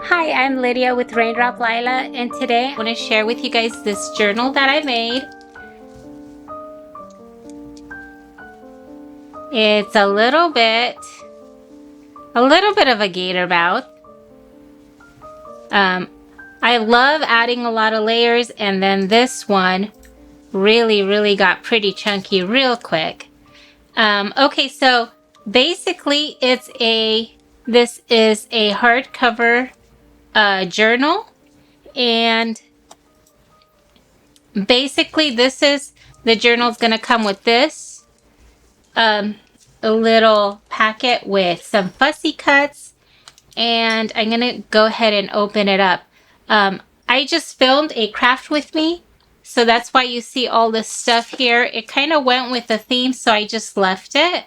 Hi, I'm Lydia with Raindrop Lila, and today I want to share with you guys this journal that I made. It's a little bit of a gator mouth. I love adding a lot of layers, and then this one really got pretty chunky real quick. Okay, so basically this is a hardcover journal, and basically the journal is going to come with this a little packet with some fussy cuts, and I'm going to go ahead and open it up. I just filmed a craft with me, so that's why you see all this stuff here. It kind of went with the theme, so I just left it.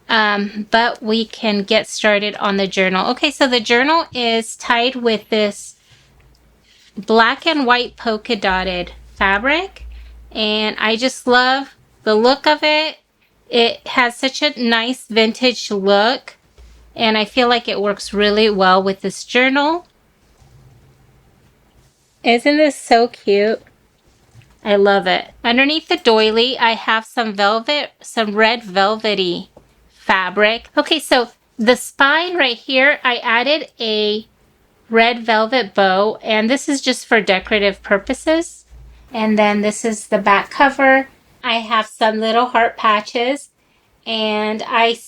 But we can get started on the journal. Okay, so the journal is tied with this black and white polka dotted fabric, and I just love the look of it. It has such a nice vintage look, and I feel like it works really well with this journal. Isn't this so cute? I love it. Underneath the doily, I have some red velvety fabric. Okay, so the spine right here, I added a red velvet bow, and this is just for decorative purposes. And then this is the back cover. I have some little heart patches, and I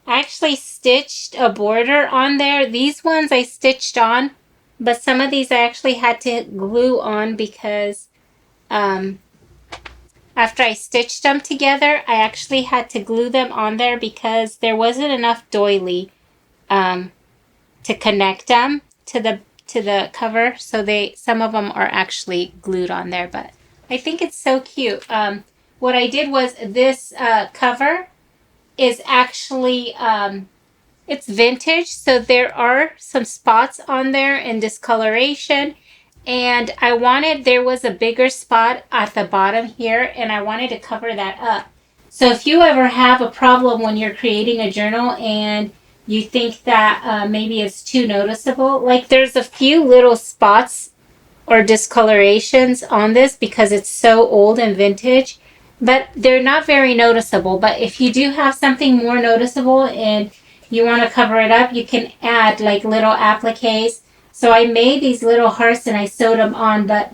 actually stitched a border on there. These ones I stitched on, but some of these I actually had to glue on because after I stitched them together, I actually had to glue them on there because there wasn't enough doily to connect them to the cover. So some of them are actually glued on there, but I think it's so cute. What I did was this cover is actually it's vintage, so there are some spots on there and discoloration. And there was a bigger spot at the bottom here, and I wanted to cover that up. So if you ever have a problem when you're creating a journal and you think that maybe it's too noticeable, like there's a few little spots or discolorations on this because it's so old and vintage, but they're not very noticeable. But if you do have something more noticeable and you want to cover it up, you can add like little appliques. So I made these little hearts and I sewed them on, but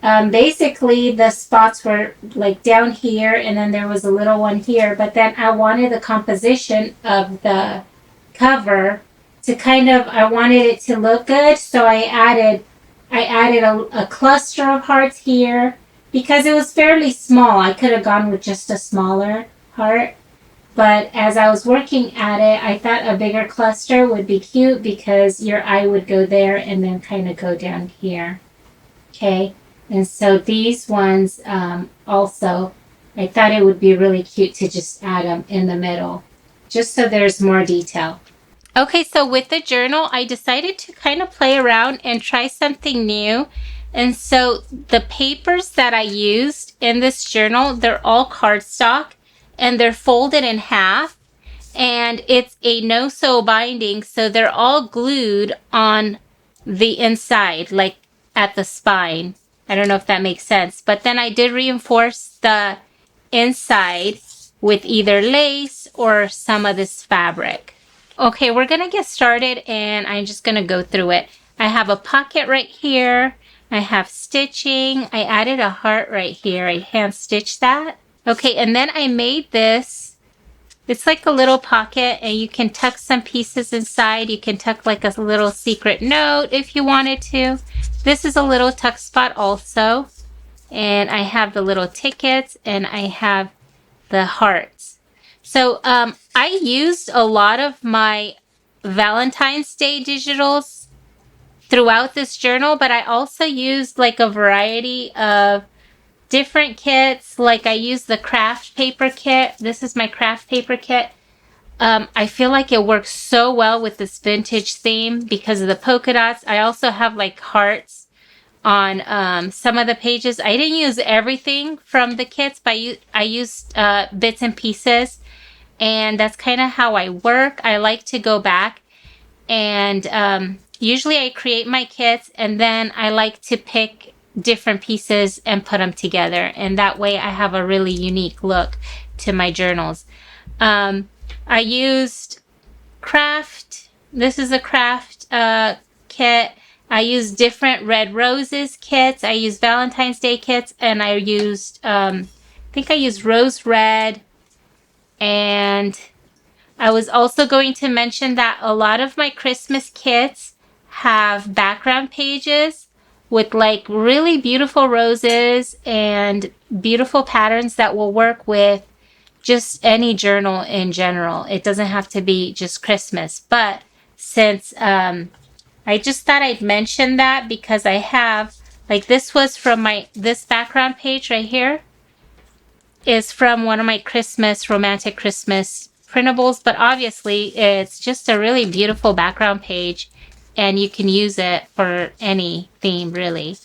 basically the spots were like down here, and then there was a little one here. But then I wanted the composition of the cover to I wanted it to look good. So I added a cluster of hearts here because it was fairly small. I could have gone with just a smaller heart. But as I was working at it, I thought a bigger cluster would be cute because your eye would go there and then kind of go down here. Okay, and so these ones also, I thought it would be really cute to just add them in the middle, just so there's more detail. Okay, so with the journal, I decided to kind of play around and try something new. And so the papers that I used in this journal, they're all cardstock, and they're folded in half, and it's a no-sew binding, so they're all glued on the inside, like at the spine. I don't know if that makes sense, but then I did reinforce the inside with either lace or some of this fabric. Okay, we're gonna get started, and I'm just gonna go through it. I have a pocket right here. I have stitching. I added a heart right here. I hand stitched that. Okay, and then I made this. It's like a little pocket, and you can tuck some pieces inside. You can tuck like a little secret note if you wanted to. This is a little tuck spot also. And I have the little tickets, and I have the hearts. So I used a lot of my Valentine's Day digitals throughout this journal, but I also used like a variety of different kits. Like I used the Kraft paper kit. This is my Kraft paper kit. I feel like it works so well with this vintage theme because of the polka dots. I also have like hearts on some of the pages. I didn't use everything from the kits, but I used bits and pieces, and that's kind of how I work. I like to go back and usually I create my kits and then I like to pick different pieces and put them together. And that way I have a really unique look to my journals. I used Kraft. This is a Kraft kit. I used different red roses kits. I used Valentine's Day kits, and I used, I think I used RoseRed. And I was also going to mention that a lot of my Christmas kits have background pages with like really beautiful roses and beautiful patterns that will work with just any journal in general. It doesn't have to be just Christmas. But since I just thought I'd mention that because I have, like this was from this background page right here is from one of my romantic Christmas printables. But obviously it's just a really beautiful background page and you can use it for any theme really.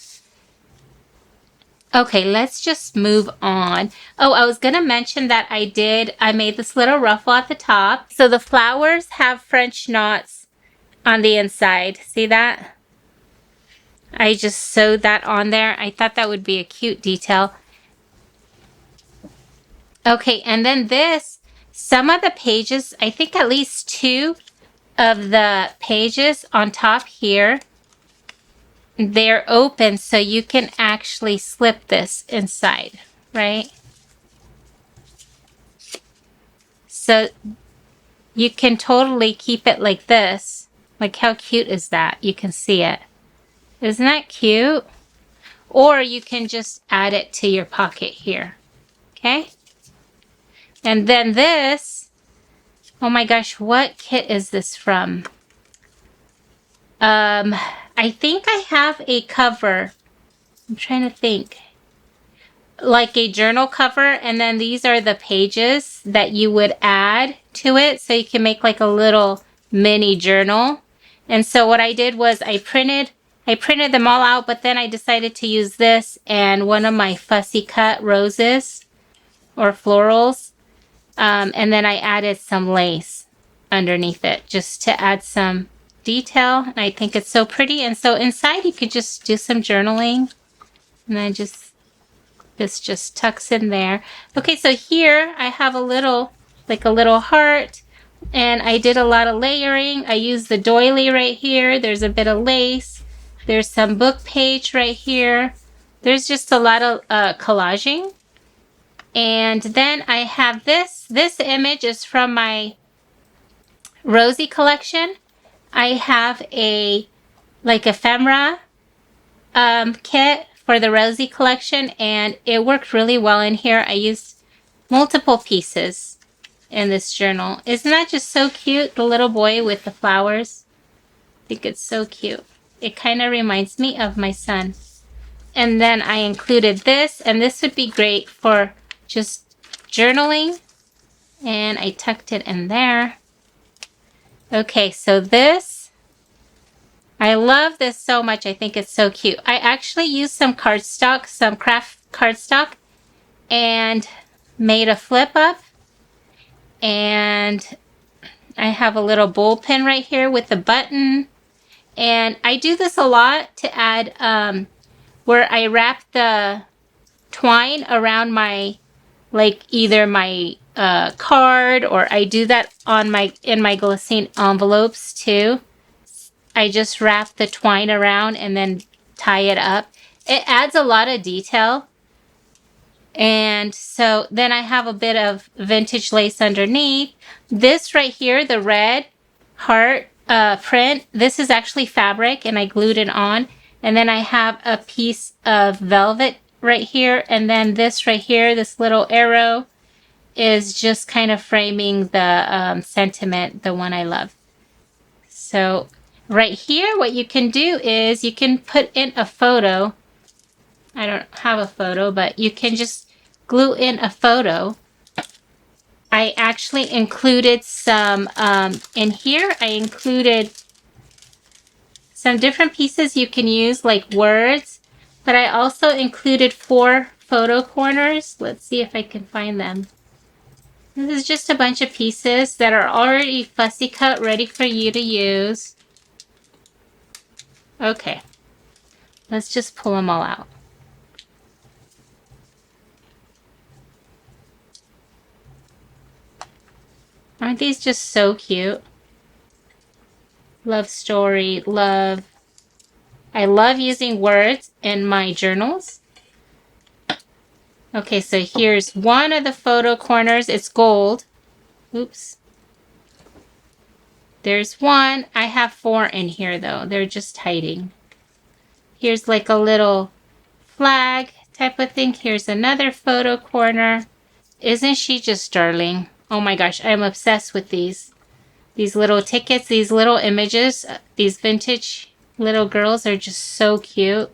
Okay, let's just move on. Oh, I was going to mention that I made this little ruffle at the top. So the flowers have French knots on the inside. See that? I just sewed that on there. I thought that would be a cute detail. Okay, and then some of the pages, I think at least 2 of the pages on top here, they're open so you can actually slip this inside, right? So you can totally keep it like this. Like how cute is that? You can see it. Isn't that cute? Or you can just add it to your pocket here. Okay? And then this, oh my gosh, what kit is this from? I think I have a cover. I'm trying to think. Like a journal cover, and then these are the pages that you would add to it so you can make like a little mini journal. And so what I did was I printed them all out, but then I decided to use this and one of my fussy cut roses or florals. And then I added some lace underneath it just to add some detail. And I think it's so pretty. And so inside you could just do some journaling. And then this just tucks in there. Okay, so here I have a little heart. And I did a lot of layering. I used the doily right here. There's a bit of lace. There's some book page right here. There's just a lot of collaging. And then I have this. This image is from my Rosie collection. I have a ephemera kit for the Rosie collection, and it worked really well in here. I used multiple pieces in this journal. Isn't that just so cute? The little boy with the flowers. I think it's so cute. It kind of reminds me of my son. And then I included this, and this would be great for just journaling. And I tucked it in there. Okay, so this, I love this so much. I think it's so cute. I actually used some cardstock, some Kraft cardstock, and made a flip up. And I have a little bowl pin right here with the button. And I do this a lot to add, where I wrap the twine around my, either my card, or I do that in my glycine envelopes too. I just wrap the twine around and then tie it up. It adds a lot of detail. And so then I have a bit of vintage lace underneath. This right here, the red heart print, this is actually fabric and I glued it on. And then I have a piece of velvet right here. And then this right here, this little arrow, is just kind of framing the sentiment, the one I love. So right here, what you can do is you can put in a photo. I don't have a photo, but you can just glue in a photo. I actually included some, in here, I included some different pieces you can use, like words, but I also included 4 photo corners. Let's see if I can find them. This is just a bunch of pieces that are already fussy cut, ready for you to use. Okay, let's just pull them all out. Aren't these just so cute? Love story, love. I love using words in my journals. Okay, so here's one of the photo corners. It's gold. Oops. There's one. I have 4 in here though. They're just hiding. Here's like a little flag type of thing. Here's another photo corner. Isn't she just darling? Oh my gosh, I'm obsessed with these. These little tickets, these little images, these vintage little girls are just so cute.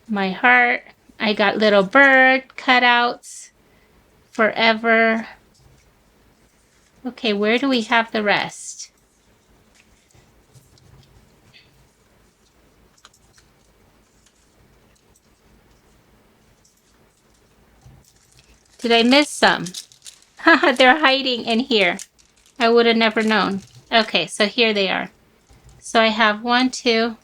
My heart. I got little bird cutouts. Forever. Okay, where do we have the rest? Did I miss some? Haha, they're hiding in here. I would have never known. Okay, so here they are. So I have 1, 2,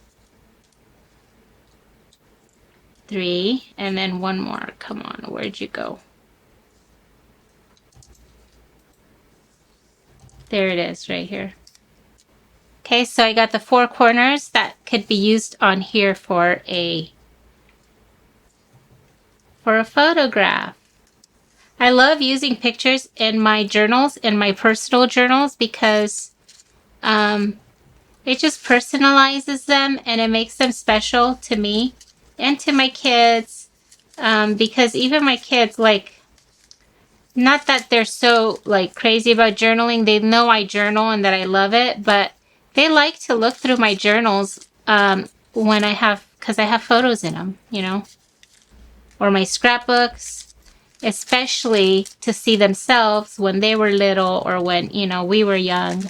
3, and then one more. Come on, where'd you go? There it is, right here. Okay, so I got the 4 corners that could be used on here for a photograph. I love using pictures in my journals, in my personal journals, because it just personalizes them and it makes them special to me and to my kids. Because even my kids, like, not that they're so like crazy about journaling. They know I journal and that I love it, but they like to look through my journals when I have, because I have photos in them, you know, or my scrapbooks, especially to see themselves when they were little or when, you know, we were young.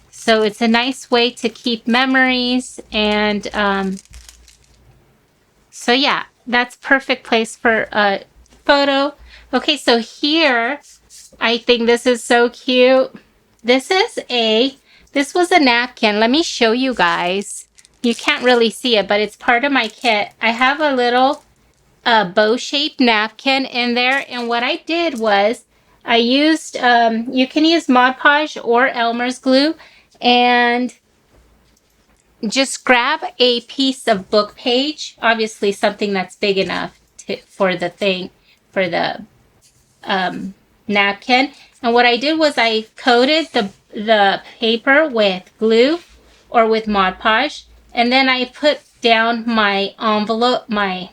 So it's a nice way to keep memories. And so yeah, that's perfect place for a photo. Okay, so here, I think this is so cute. This was a napkin. Let me show you guys. You can't really see it, but it's part of my kit. I have a little bow-shaped napkin in there. And what I did was I used, you can use Mod Podge or Elmer's glue, and just grab a piece of book page, obviously something that's big enough for the napkin. And what I did was I coated the paper with glue or with Mod Podge, and then I put down my envelope, my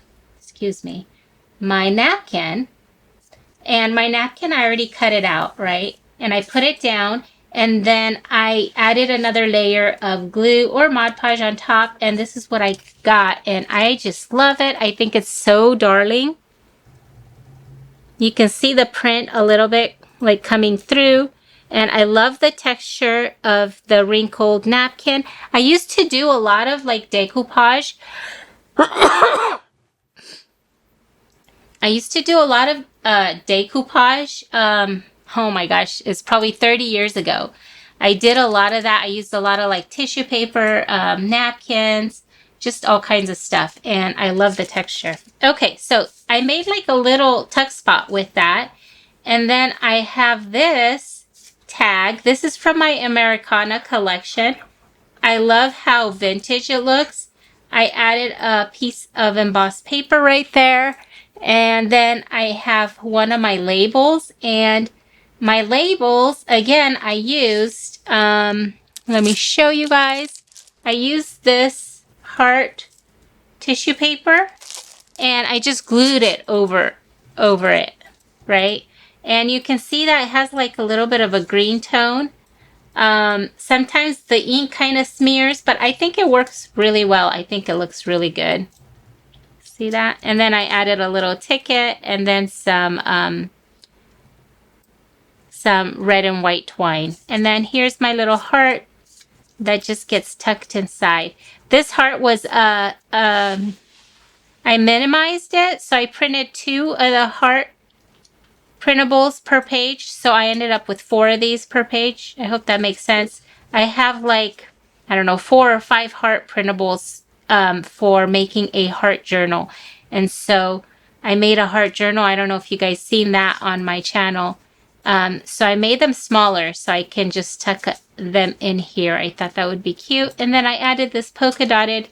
napkin. And my napkin, I already cut it out, right? And I put it down, and then I added another layer of glue or Mod Podge on top, and this is what I got, and I just love it. I think it's so darling. You can see the print a little bit like coming through, and I love the texture of the wrinkled napkin. I used to do a lot of like decoupage. I used to do a lot of decoupage. Oh my gosh, it's probably 30 years ago. I did a lot of that. I used a lot of like tissue paper, napkins, just all kinds of stuff. And I love the texture. Okay, so I made like a little tuck spot with that. And then I have this tag. This is from my Americana collection. I love how vintage it looks. I added a piece of embossed paper right there. And then I have one of my labels. And my labels, again, I used, let me show you guys. I used this heart tissue paper, and I just glued it over it, right? And you can see that it has like a little bit of a green tone. Sometimes the ink kind of smears, but I think it works really well. I think it looks really good. See that? And then I added a little ticket and then some red and white twine. And then here's my little heart that just gets tucked inside. This heart was, I minimized it, so I printed 2 of the heart printables per page. So I ended up with 4 of these per page. I hope that makes sense. I have like I don't know, 4 or 5 heart printables for making a heart journal. And so I made a heart journal. I don't know if you guys seen that on my channel. So I made them smaller so I can just tuck them in here. I thought that would be cute. And then I added this polka dotted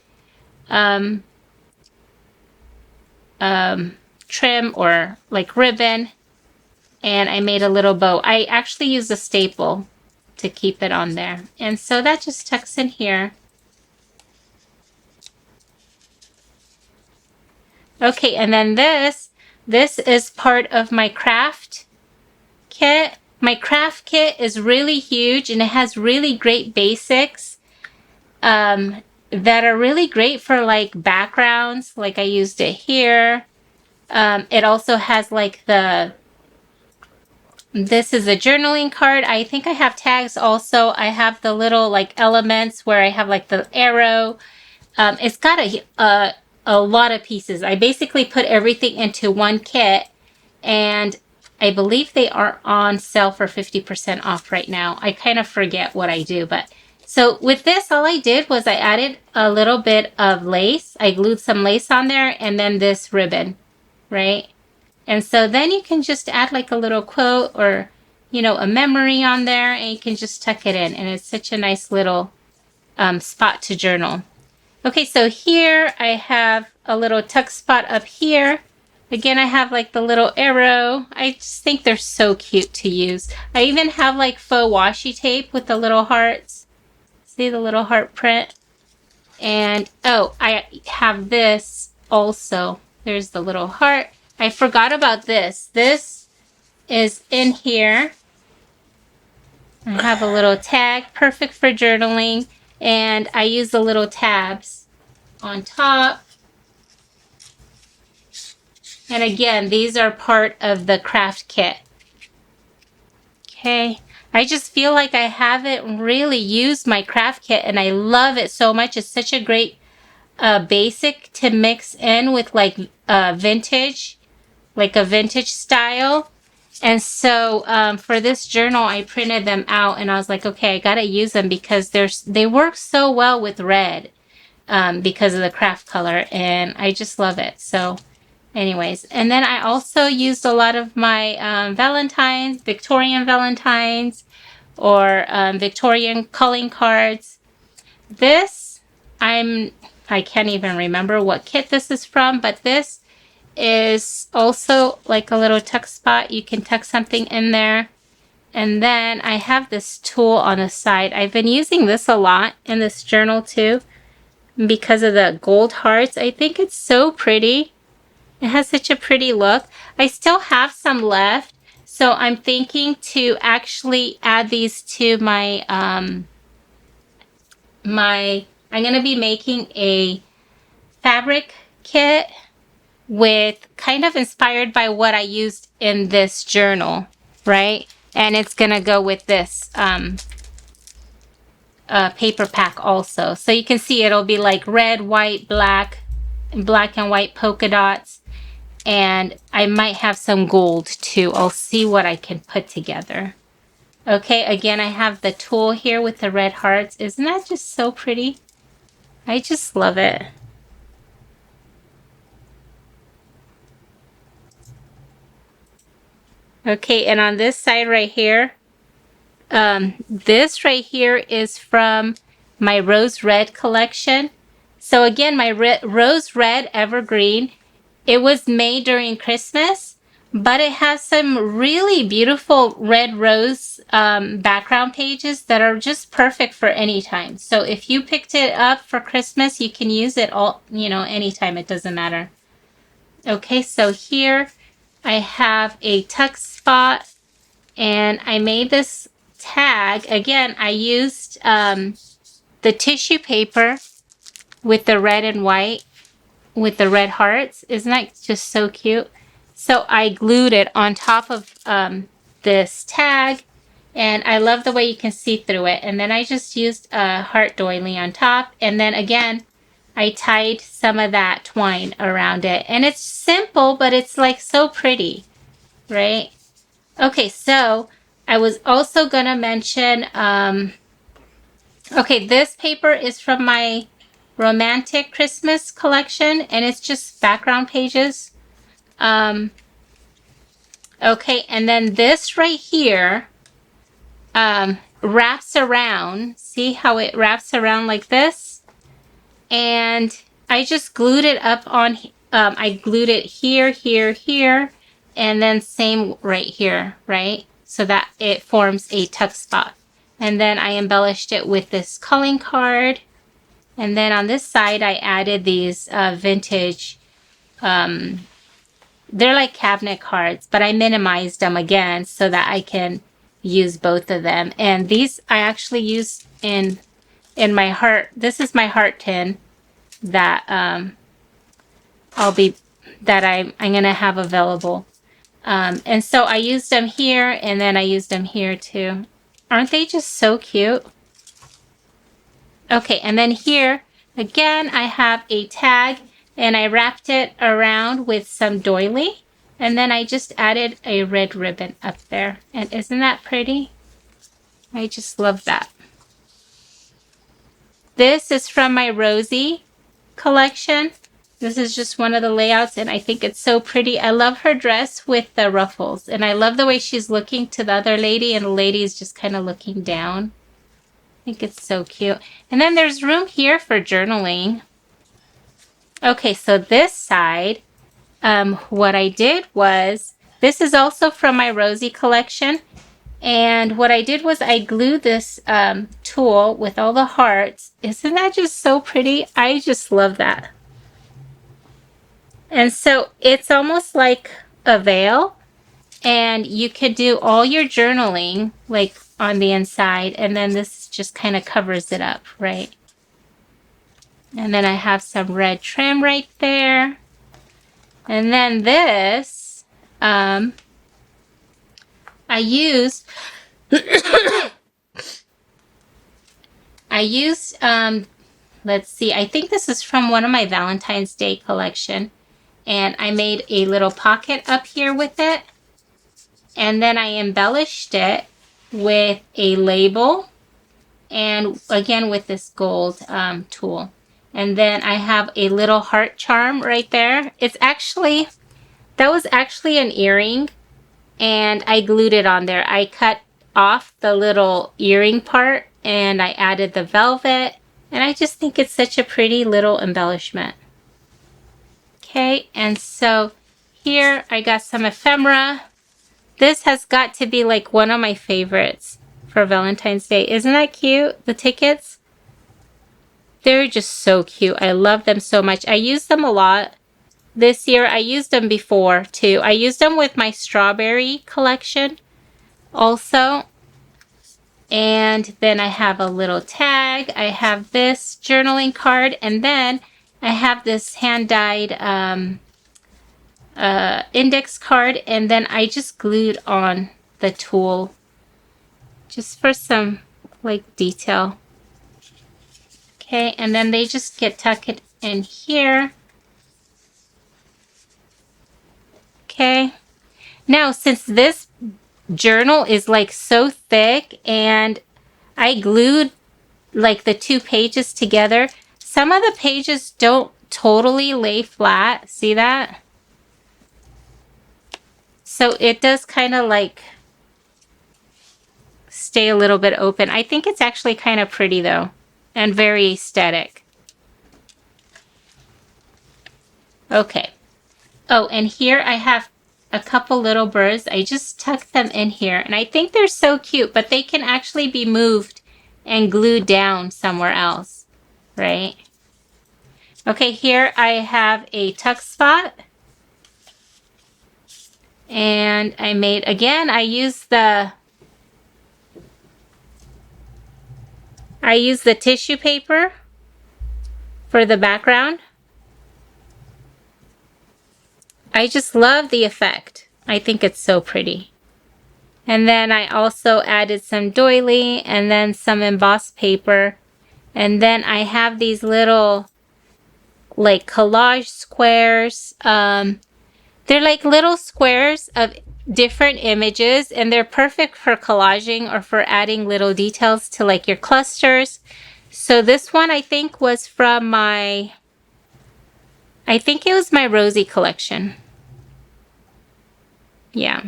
trim or like ribbon. And I made a little bow. I actually used a staple to keep it on there. And so that just tucks in here. Okay, and then this is part of my Kraft kit. My Kraft kit is really huge and it has really great basics that are really great for like backgrounds. Like I used it here. It also has like this is a journaling card. I think I have tags also. I have the little like elements where I have like the arrow. It's got a lot of pieces. I basically put everything into one kit, and I believe they are on sale for 50% off right now. I kind of forget what I do, but so with this, all I did was I added a little bit of lace. I glued some lace on there and then this ribbon, right? And so then you can just add like a little quote or, you know, a memory on there, and you can just tuck it in. And it's such a nice little spot to journal. Okay, so here I have a little tuck spot up here. Again, I have like the little arrow. I just think they're so cute to use. I even have like faux washi tape with the little hearts. See the little heart print? And oh, I have this also. There's the little heart. I forgot about this. This is in here. I have a little tag, perfect for journaling. And I use the little tabs on top. And again, these are part of the Kraft kit. Okay. I just feel like I haven't really used my Kraft kit and I love it so much. It's such a great basic to mix in with like vintage, like a vintage style. And so for this journal, I printed them out and I was like, okay, I got to use them because they work so well with red because of the Kraft color. And I just love it. So anyways, and then I also used a lot of my Valentines, Victorian Valentines, or Victorian calling cards. This, I can't even remember what kit this is from, but this is also like a little tuck spot. You can tuck something in there. And then I have this tool on the side. I've been using this a lot in this journal too because of the gold hearts. I think it's so pretty. It has such a pretty look. I still have some left, so I'm thinking to actually add these to my, I'm going to be making a fabric kit with kind of inspired by what I used in this journal, right? And it's going to go with this paper pack also. So you can see it'll be like red, white, black and white polka dots. And I might have some gold too. I'll see what I can put together. Okay, again, I have the tool here with the red hearts. Isn't that just so pretty? I just love it. Okay, and on this side right here, this right here is from my RoseRed collection. So again, my RoseRed Evergreen, it was made during Christmas, but it has some really beautiful red rose background pages that are just perfect for any time. So if you picked it up for Christmas, you can use it all, you know, anytime. It doesn't matter. Okay, so here I have a tuck spot and I made this tag. Again, I used the tissue paper with the red and white with the red hearts. Isn't that just so cute? So I glued it on top of this tag, and I love the way you can see through it. And then I just used a heart doily on top, and then again I tied some of that twine around it. And it's simple, but it's like so pretty, right? Okay, so I was also gonna mention Okay, this paper is from my Romantic Christmas collection, and it's just background pages. Okay, and then this right here wraps around. See how it wraps around like this? And I just glued it up on, I glued it here, here, here, and then same right here, right? So that it forms a tuck spot. And then I embellished it with this calling card. And then on this side, I added these vintage, they're like cabinet cards, but I minimized them again so that I can use both of them. And these I actually use in my heart. This is my heart tin that I'm gonna have available. And so I used them here, and then I used them here too. Aren't they just so cute? Okay, and then here again I have a tag, and I wrapped it around with some doily, and then I just added a red ribbon up there. And isn't that pretty? I just love that. This is from my Rosie collection. This is just one of the layouts, and I think it's so pretty. I love her dress with the ruffles, and I love the way she's looking to the other lady, and the lady is just kind of looking down. I think it's so cute. And then there's room here for journaling. Okay, so this side, what I did was, this is also from my Rosie collection. And what I did was I glued this tool with all the hearts. Isn't that just so pretty? I just love that. And so it's almost like a veil. And you could do all your journaling like on the inside. And then this just kind of covers it up, right? And then I have some red trim right there. And then this, I used, let's see, I think this is from one of my Valentine's Day collection. And I made a little pocket up here with it. And then I embellished it with a label. And again with this gold tool. And then I have a little heart charm right there. It's actually, that was actually an earring. And I glued it on there. I cut off the little earring part and I added the velvet. And I just think it's such a pretty little embellishment. Okay, and so here I got some ephemera. This has got to be like one of my favorites for Valentine's Day. Isn't that cute? The tickets? They're just so cute. I love them so much. I use them a lot. This year, I used them before too. I used them with my strawberry collection also. And then I have a little tag. I have this journaling card. And then I have this hand-dyed index card. And then I just glued on the tool just for some like detail. Okay, and then they just get tucked in here. Okay, now since this journal is like so thick and I glued like the two pages together, some of the pages don't totally lay flat. See that? So it does kind of like stay a little bit open. I think it's actually kind of pretty though. And very aesthetic. Okay. Oh, and here I have a couple little birds. I just tucked them in here. And I think they're so cute, but they can actually be moved and glued down somewhere else. Right? Okay, here I have a tuck spot. And I made, again, I used the tissue paper for the background. I just love the effect. I think it's so pretty. And then I also added some doily and then some embossed paper. And then I have these little like collage squares. They're like little squares of different images, and they're perfect for collaging or for adding little details to like your clusters. So this one I think was from my, I think it was my Rosie collection. Yeah.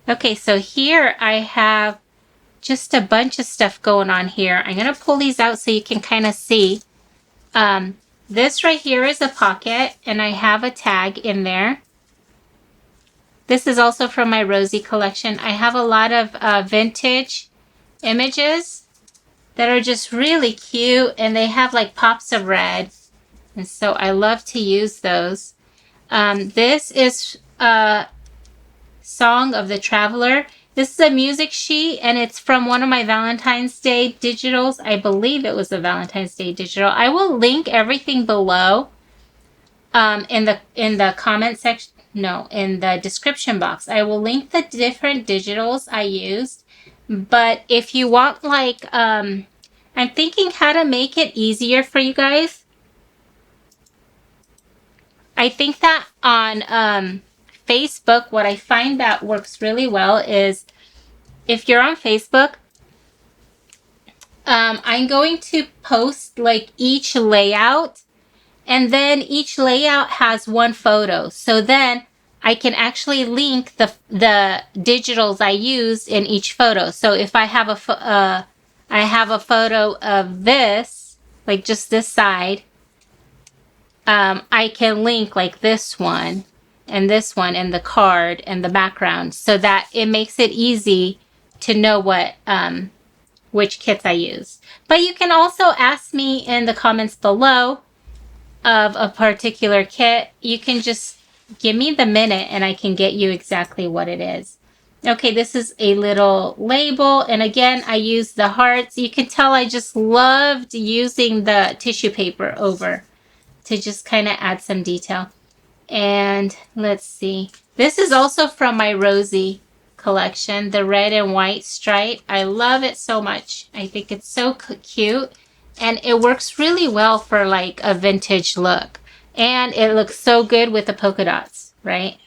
Okay, so here I have just a bunch of stuff going on here. I'm going to pull these out so you can kind of see. This right here is a pocket, and I have a tag in there. This is also from my Rosie collection. I have a lot of vintage images that are just really cute, and they have like pops of red. And so I love to use those. This is Song of the Traveler. This is a music sheet, and it's from one of my Valentine's Day digitals. I believe it was a Valentine's Day digital. I will link everything below in the comment section. No, in the description box. I will link the different digitals I used. But if you want, like, I'm thinking how to make it easier for you guys. I think that on Facebook, what I find that works really well is if you're on Facebook, I'm going to post like each layout, and then each layout has one photo. So then I can actually link the digitals I used in each photo. So if I have a photo of this, like just this side, I can link like this one and the card and the background, so that it makes it easy to know what which kits I use. But you can also ask me in the comments below of a particular kit. You can just give me the minute and I can get you exactly what it is. Okay, this is a little label, and again I used the hearts. You can tell I just loved using the tissue paper over to just kind of add some detail. And let's see, this is also from my Rosie collection, the red and white stripe. I love it so much. I think it's so cute, and it works really well for like a vintage look, and it looks so good with the polka dots, right?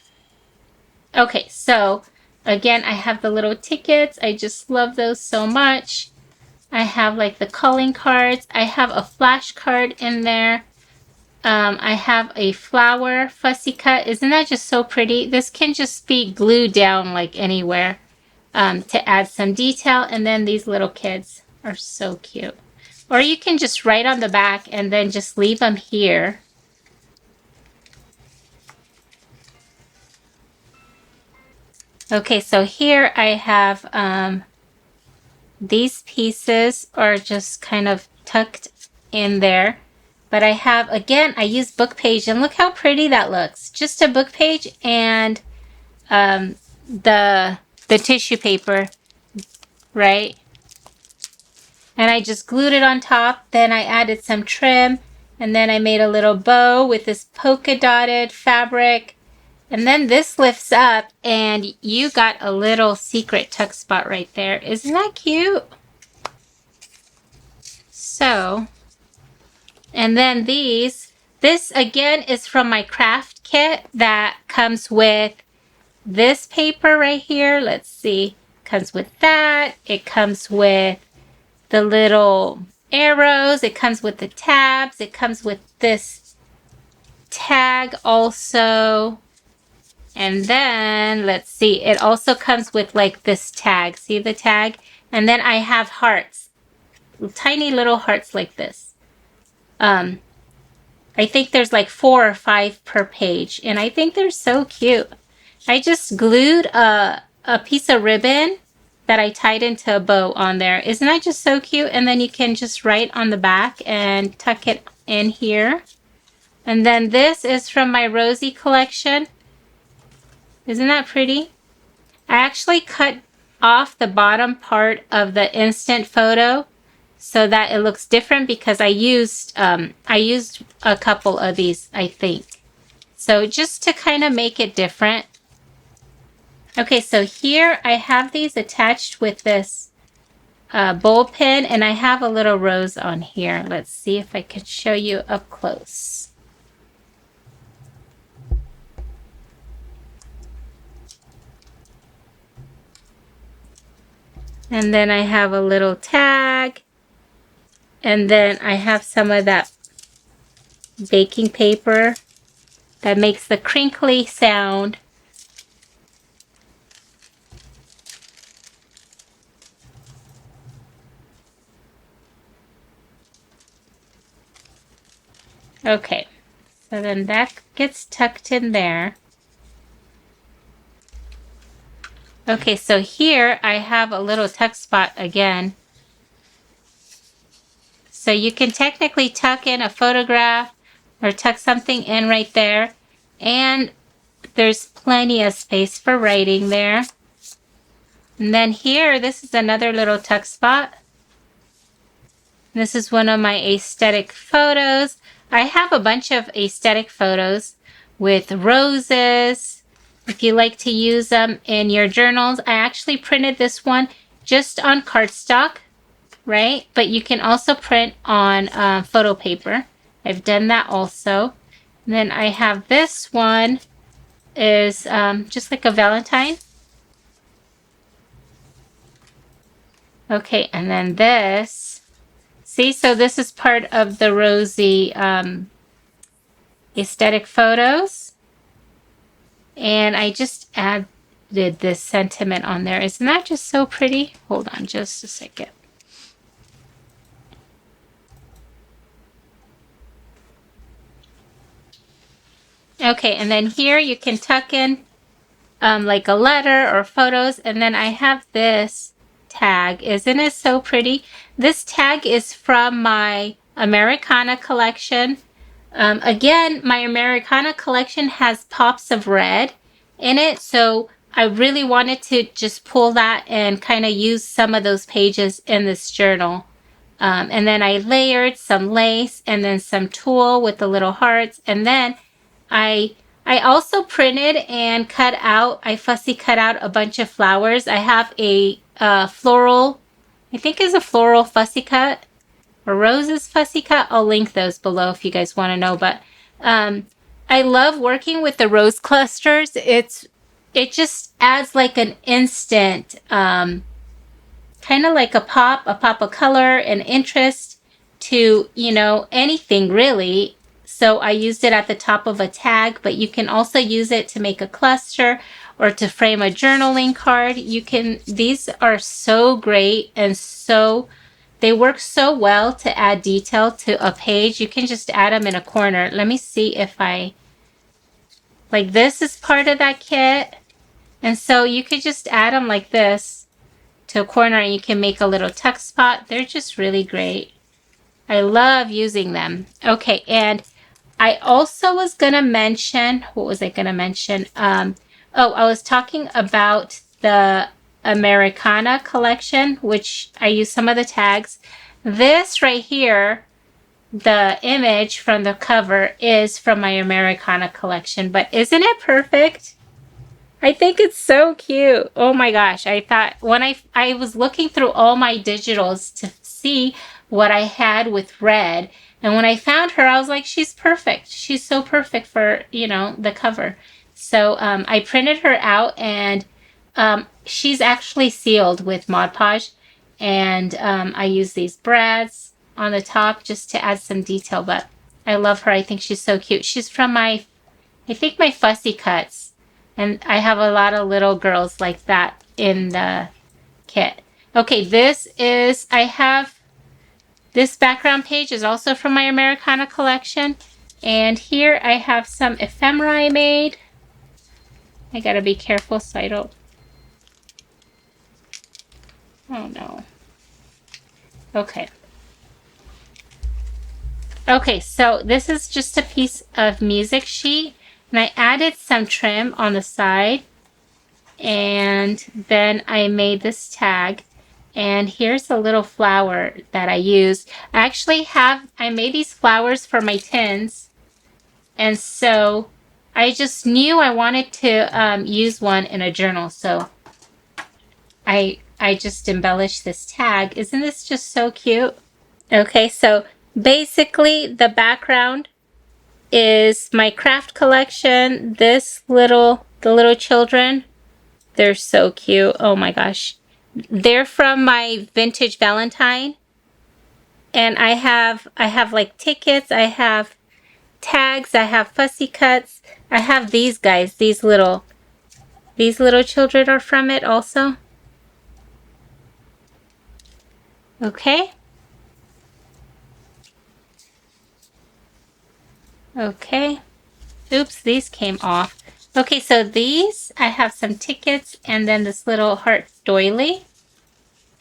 Okay, so again, I have the little tickets. I just love those so much. I have like the calling cards. I have a flash card in there. I have a flower fussy cut. Isn't that just so pretty? This can just be glued down like anywhere to add some detail. And then these little kids are so cute. Or you can just write on the back and then just leave them here. Okay, so here I have these pieces are just kind of tucked in there. But I have, again, I use book page, and look how pretty that looks. Just a book page and the tissue paper, right? And I just glued it on top. Then I added some trim, and then I made a little bow with this polka dotted fabric. And then this lifts up, and you got a little secret tuck spot right there. Isn't that cute? So, and then this again is from my Kraft kit that comes with this paper right here. Let's see, comes with that. It comes with the little arrows. It comes with the tabs. It comes with this tag also. And then let's see, it also comes with like this tag. See the tag? And then I have hearts, tiny little hearts like this. I think there's like 4 or 5 per page, and I think they're so cute. I just glued a piece of ribbon that I tied into a bow on there. Isn't that just so cute? And then you can just write on the back and tuck it in here. And then this is from my Rosie collection. Isn't that pretty? I actually cut off the bottom part of the instant photo so that it looks different, because I used a couple of these, I think. So just to kind of make it different. Okay, so here I have these attached with this bowl pin, and I have a little rose on here. Let's see if I can show you up close. And then I have a little tag. And then I have some of that baking paper that makes the crinkly sound. Okay, so then that gets tucked in there. Okay, so here I have a little tuck spot again. So you can technically tuck in a photograph or tuck something in right there. And there's plenty of space for writing there. And then here, this is another little tuck spot. This is one of my aesthetic photos. I have a bunch of aesthetic photos with roses. If you like to use them in your journals, I actually printed this one just on cardstock, right? But you can also print on photo paper. I've done that also. And then I have this one is just like a Valentine. Okay, and then this. See, so this is part of the Rosie aesthetic photos. And I just added this sentiment on there. Isn't that just so pretty? Hold on just a second. Okay, and then here you can tuck in like a letter or photos. And then I have this tag. Isn't it so pretty? This tag is from my Americana collection. Again, my Americana collection has pops of red in it, so I really wanted to just pull that and kind of use some of those pages in this journal. And then I layered some lace and then some tulle with the little hearts. And then I also printed and cut out, I fussy cut out a bunch of flowers. I have a floral, I think is a floral fussy cut. Or Rose's fussy cut. I'll link those below if you guys want to know. But I love working with the rose clusters. It just adds like an instant, kind of like a pop of color and interest to, you know, anything really. So I used it at the top of a tag, but you can also use it to make a cluster or to frame a journaling card. These are so great and they work so well to add detail to a page. You can just add them in a corner. Let me see if like this is part of that kit. And so you could just add them like this to a corner and you can make a little tuck spot. They're just really great. I love using them. Okay, and I also was going to mention, what was I going to mention? I was talking about the Americana collection, which I use some of the tags. This right here, the image from the cover is from my Americana collection, but isn't it perfect? I think it's so cute. Oh my gosh. I thought when I was looking through all my digitals to see what I had with red, and when I found her, I was like, she's perfect. She's so perfect for, you know, the cover. So I printed her out, and she's actually sealed with Mod Podge, and I use these brads on the top just to add some detail, but I love her. I think she's so cute. She's from I think my fussy cuts, and I have a lot of little girls like that in the kit. Okay, I have this background page is also from my Americana collection, and here I have some ephemera I made. I gotta be careful so I don't. Oh no. Okay. Okay, so this is just a piece of music sheet, and I added some trim on the side, and then I made this tag, and here's a little flower that I used. I made these flowers for my tins, and so I just knew I wanted to use one in a journal, so I just embellished this tag. Isn't this just so cute? Okay, so basically the background is my Kraft collection. The little children, they're so cute. Oh my gosh. They're from my vintage Valentine. And I have like tickets, I have tags, I have fussy cuts. I have these guys, these little children are from it also. Okay. Okay. Oops, these came off. Okay, so these, I have some tickets and then this little heart doily.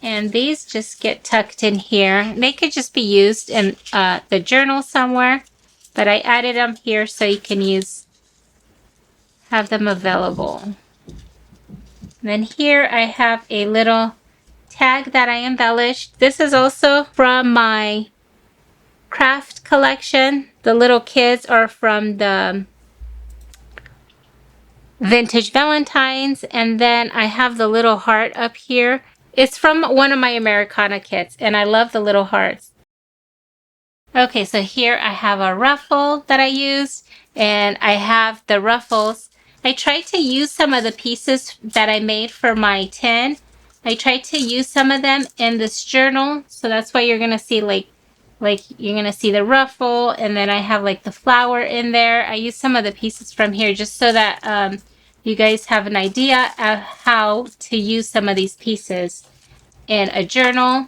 And these just get tucked in here. They could just be used in the journal somewhere. But I added them here so you can have them available. Then here I have a little tag that I embellished. This is also from my Kraft collection. The little kids are from the vintage Valentines. And then I have the little heart up here. It's from one of my Americana kits, and I love the little hearts. Okay, so here I have a ruffle that I used, and I have the ruffles. I tried to use some of the pieces that I made for my tin. I tried to use some of them in this journal, so that's why you're gonna see like you're gonna see the ruffle, and then I have like the flower in there. I used some of the pieces from here just so that you guys have an idea of how to use some of these pieces in a journal.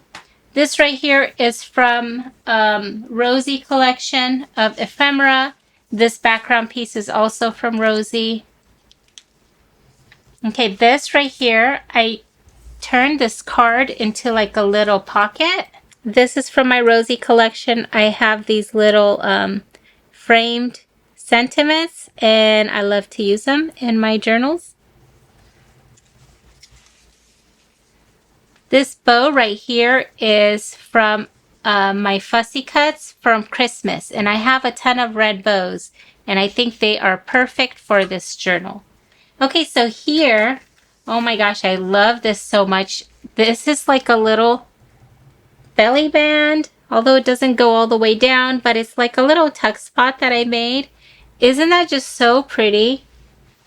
This right here is from Rosie collection of ephemera. This background piece is also from Rosie. Okay, this right here, I turned this card into like a little pocket. This is from my Rosie collection. I have these little framed sentiments, and I love to use them in my journals. This bow right here is from my fussy cuts from Christmas, and I have a ton of red bows, and I think they are perfect for this journal. Okay, so here, oh my gosh, I love this so much. This is like a little belly band, although it doesn't go all the way down, but it's like a little tuck spot that I made. Isn't that just so pretty?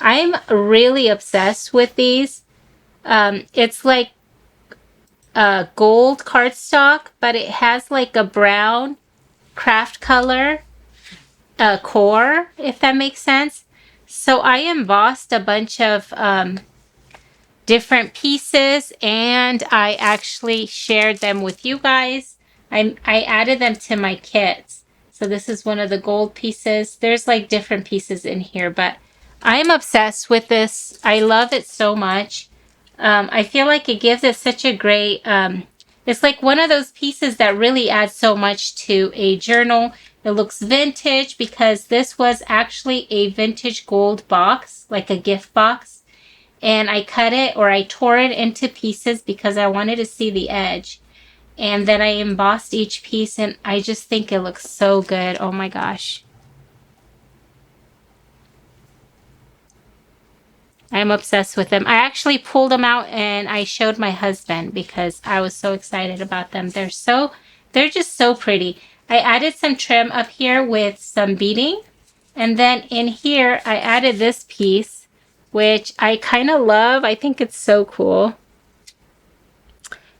I'm really obsessed with these. It's like a gold cardstock, but it has like a brown craft color core, if that makes sense. So I embossed a bunch of different pieces, and I actually shared them with you guys. I added them to my kits. So this is one of the gold pieces. There's like different pieces in here, but I'm obsessed with this. I love it so much. I feel like it gives it such a great, it's like one of those pieces that really adds so much to a journal. It looks vintage because this was actually a vintage gold box, like a gift box. And I cut it, or I tore it into pieces because I wanted to see the edge. And then I embossed each piece, and I just think it looks so good. Oh my gosh. I'm obsessed with them. I actually pulled them out and I showed my husband because I was so excited about them. They're just so pretty. I added some trim up here with some beading. And then in here, I added this piece, which I kind of love. I think it's so cool.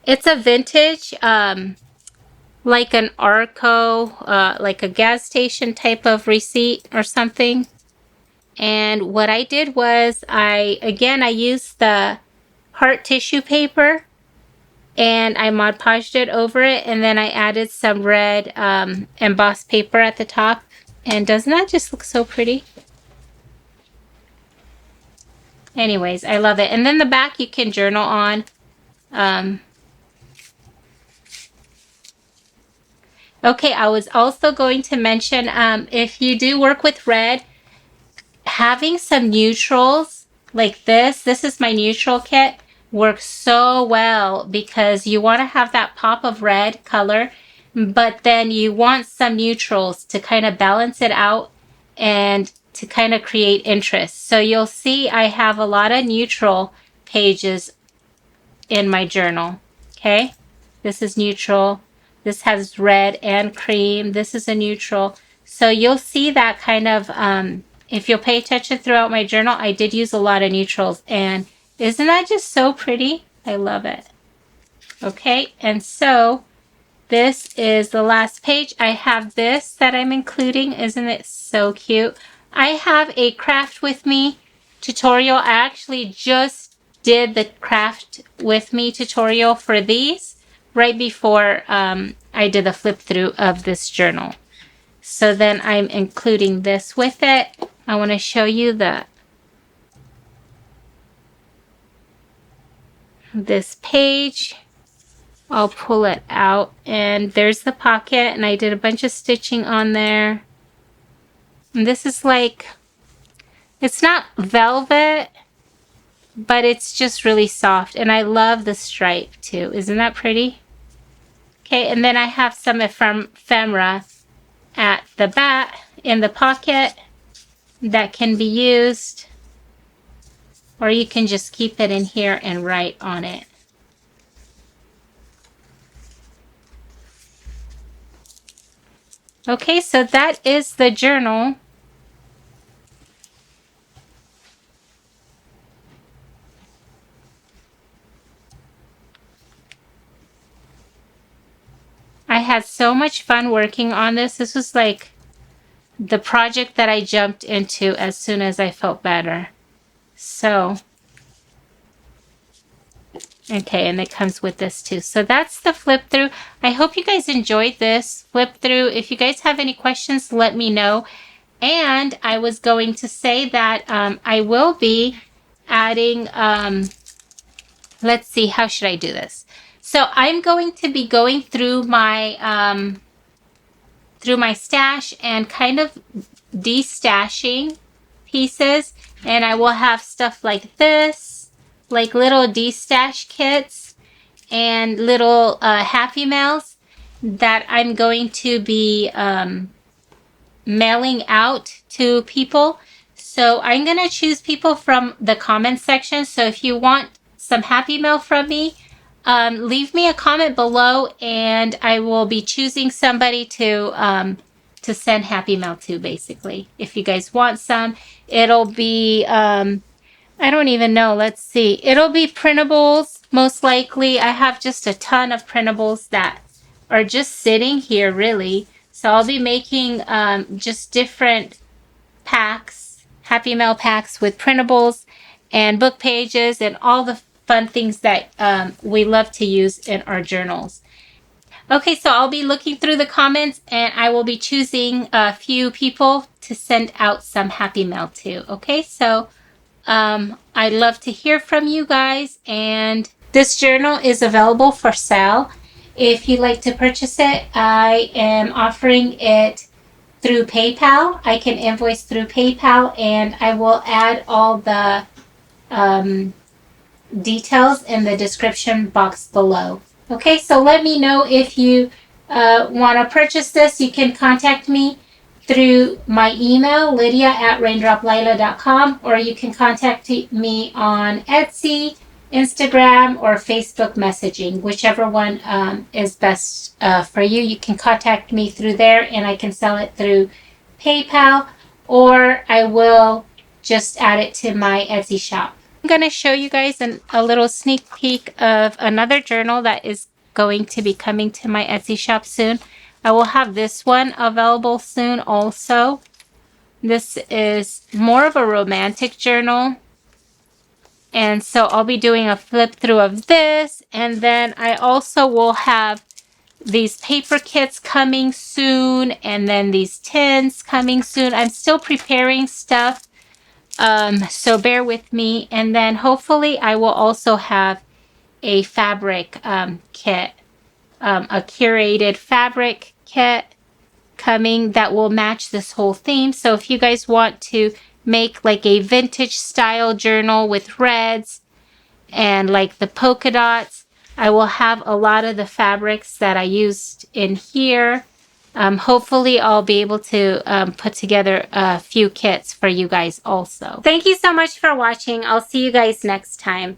It's a vintage, like an Arco, like a gas station type of receipt or something. And what I did was I used the heart tissue paper, and I Mod Podged it over it, and then I added some red embossed paper at the top. And doesn't that just look so pretty? Anyways, I love it. And then the back you can journal on. Okay, I was also going to mention, if you do work with red, having some neutrals like this is my neutral kit, works so well because you want to have that pop of red color, but then you want some neutrals to kind of balance it out and to kind of create interest. So you'll see I have a lot of neutral pages in my journal. Okay, this is neutral. This has red and cream. This is a neutral. So you'll see that kind of, if you'll pay attention throughout my journal, I did use a lot of neutrals. And isn't that just so pretty? I love it. Okay, and so this is the last page. I have this that I'm including. Isn't it so cute? I have a Craft With Me tutorial. I actually just did the Craft With Me tutorial for these right before I did the flip through of this journal. So then I'm including this with it. I want to show you this page. I'll pull it out, and there's the pocket, and I did a bunch of stitching on there. And this is like, it's not velvet, but it's just really soft, and I love the stripe too. Isn't that pretty? Okay, and then I have some ephemera at the back in the pocket that can be used, or you can just keep it in here and write on it. Okay, so that is the journal. I had so much fun working on this. This was like the project that I jumped into as soon as I felt better. So, okay, and it comes with this too. So that's the flip through. I hope you guys enjoyed this flip through. If you guys have any questions, let me know. And I was going to say that I will be adding, let's see, how should I do this? So I'm going to be going through my stash and kind of de-stashing pieces, and I will have stuff like this, like little de-stash kits and little Happy Mails that I'm going to be mailing out to people. So I'm gonna choose people from the comment section. So if you want some Happy Mail from me, leave me a comment below, and I will be choosing somebody to send Happy Mail to, basically. If you guys want some, it'll be, I don't even know, let's see. It'll be printables, most likely. I have just a ton of printables that are just sitting here, really. So I'll be making just different packs, Happy Mail packs with printables and book pages and all the fun things that we love to use in our journals. Okay, so I'll be looking through the comments, and I will be choosing a few people to send out some Happy Mail to. Okay, so I'd love to hear from you guys, and this journal is available for sale. If you'd like to purchase it, I am offering it through PayPal. I can invoice through PayPal, and I will add all the details in the description box below. Okay, so let me know if you want to purchase this. You can contact me through my email, lydia@raindroplila.com, or you can contact me on Etsy, Instagram, or Facebook messaging, whichever one is best for you. You can contact me through there, and I can sell it through PayPal, or I will just add it to my Etsy shop. I'm going to show you guys a little sneak peek of another journal that is going to be coming to my Etsy shop soon. I will have this one available soon also. This is more of a romantic journal. And so I'll be doing a flip through of this. And then I also will have these paper kits coming soon. And then these tins coming soon. I'm still preparing stuff. So bear with me. And then hopefully I will also have a fabric kit. A curated fabric kit coming that will match this whole theme. So if you guys want to make like a vintage style journal with reds and like the polka dots, I will have a lot of the fabrics that I used in here. Hopefully I'll be able to put together a few kits for you guys also. Thank you so much for watching. I'll see you guys next time.